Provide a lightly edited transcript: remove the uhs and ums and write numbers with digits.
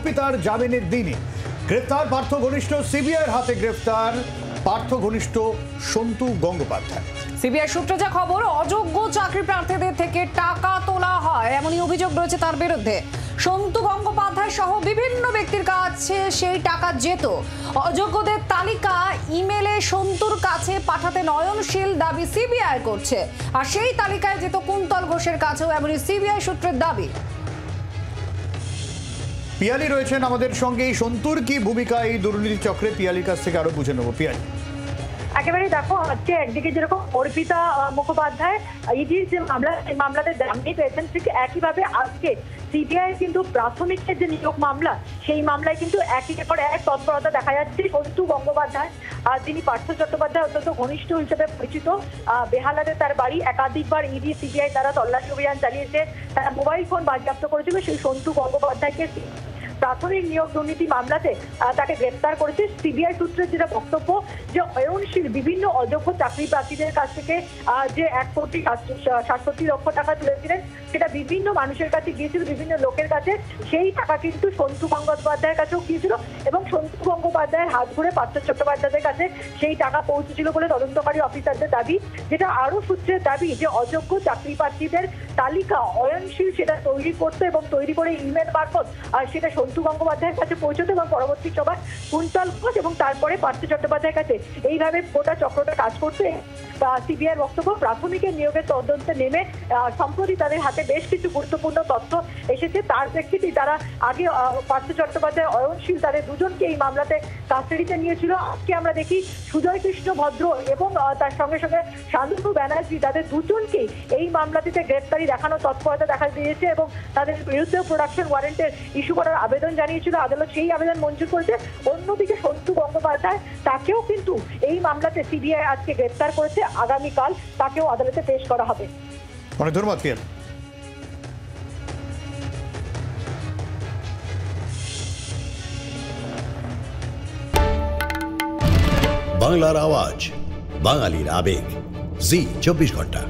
অর্পিতার জামিনের দিনে গ্রেফতার পার্থ ঘনিষ্ঠ, সিবিআইয়ের হাতে গ্রেফতার পার্থ ঘনিষ্ঠ সন্তু গঙ্গোপাধ্যায়। সিবিআই সূত্রে যা খবর, অযোগ্য চাকরি প্রার্থীদের থেকে টাকা তোলা হয় এমনই অভিযোগ রয়েছে তার বিরুদ্ধে। সন্তু গঙ্গোপাধ্যায় সহ বিভিন্ন ব্যক্তির কাছে সেই টাকা যেত। অযোগ্যদের তালিকা ইমেলে সন্তুর কাছে পাঠাতে নয়নশীল দাবি সিবিআই করছে, আর সেই তালিকায় যেত কুন্তল ঘোষের কাছেও, এমনই সিবিআই সূত্রের দাবি। পিয়ালি রয়েছেন আমাদের সঙ্গে। এই সন্তুর কি ভূমিকা এই দুর্নীতি চক্রে, পিয়ালির কাছ থেকে আরো বুঝে নেবো। পিয়ালি, একেবারে দেখো, আজকে একদিকে যেরকম অর্পিতা মুখোপাধ্যায় ইডির যে মামলা, এই মামলাতে জামিন পেয়েছেন, ঠিক একইভাবে আজকে সিবিআই কিন্তু প্রাথমিকের যে নিয়োগ মামলা, সেই মামলায় কিন্তু একের পর এক তৎপরতা দেখা যাচ্ছে। সন্তু গঙ্গোপাধ্যায়, যিনি পার্থ চট্টোপাধ্যায় অত্যন্ত ঘনিষ্ঠ হিসেবে পরিচিত, বেহালাতে তার বাড়ি, একাধিকবার ইডি সিবিআই তারা তল্লাশি অভিযান চালিয়েছে, তারা মোবাইল ফোন বাজেয়াপ্ত করেছিল। সেই সন্তু গঙ্গোপাধ্যায়কে প্রাথমিক নিয়োগ দুর্নীতি মামলাতে তাকে গ্রেপ্তার করেছে। সিবিআই সূত্রের যেটা বক্তব্য, যে অয়নশীল বিভিন্ন অযোগ্য চাকরি প্রার্থীদের কাছ থেকে যে 1,67,00,000 টাকা তুলেছিলেন, সেটা বিভিন্ন মানুষের কাছে গিয়েছিল, বিভিন্ন লোকের কাছে। সেই টাকা কিন্তু সন্তু গঙ্গোপাধ্যায়ের কাছেও গিয়েছিল এবং সন্তু গঙ্গোপাধ্যায়ের হাত ধরে পার্থ চট্টোপাধ্যায়ের কাছে সেই টাকা পৌঁছেছিল বলে তদন্তকারী অফিসারদের দাবি। যেটা আরো সূত্রের দাবি, যে অযোগ্য চাকরি প্রার্থীদের তালিকা অয়নশীল সেটা তৈরি করতো এবং তৈরি করে ইমেল মারফত সেটা সন্তু গঙ্গোপাধ্যায়ের কাছে পৌঁছতো এবং পরবর্তী সময় কুন্তল ঘোষ এবং তারপরে পার্থ চট্টোপাধ্যায়ের কাছে এইভাবে গোটা চক্রটা কাজ করতে। সিবিআইয়ের বক্তব্য, প্রাথমিকের নিয়োগের তদন্তে নেমে সম্প্রতি তাদের হাতে বেশ কিছু গুরুত্বপূর্ণ তথ্য এসেছে। তার প্রেক্ষিতেই তারা আগে পার্থ চট্টোপাধ্যায়, অয়নশীল, তাদের দুজনকে এই মামলাতে কাস্টাডিতে নিয়েছিল। আজকে আমরা দেখি সুজয় কৃষ্ণ ভদ্র এবং তার সঙ্গে সঙ্গে শান্তনু ব্যানার্জি, তাদের দুজনকেই এই মামলাটিতে গ্রেপ্তারি দেখানো তৎপরতা দেখা দিয়েছে এবং তাদের বিরুদ্ধে প্রোডাকশন ওয়ারেন্টের ইস্যু করার আবেদন জানিয়েছিল। আদালত সেই আবেদন মঞ্জুর করেছে। অন্যদিকে সন্তু গঙ্গোপাধ্যায়, তাকেও কিন্তু এই মামলাতে সিবিআই আজকে গ্রেপ্তার করেছে। আগামীকাল তাকেও আদালতে পেশ করা হবে। অনেক ধন্যবাদ পিয়ালি। বাংলার আওয়াজ, বাঙালির আবেগ, জি 24 ঘন্টা।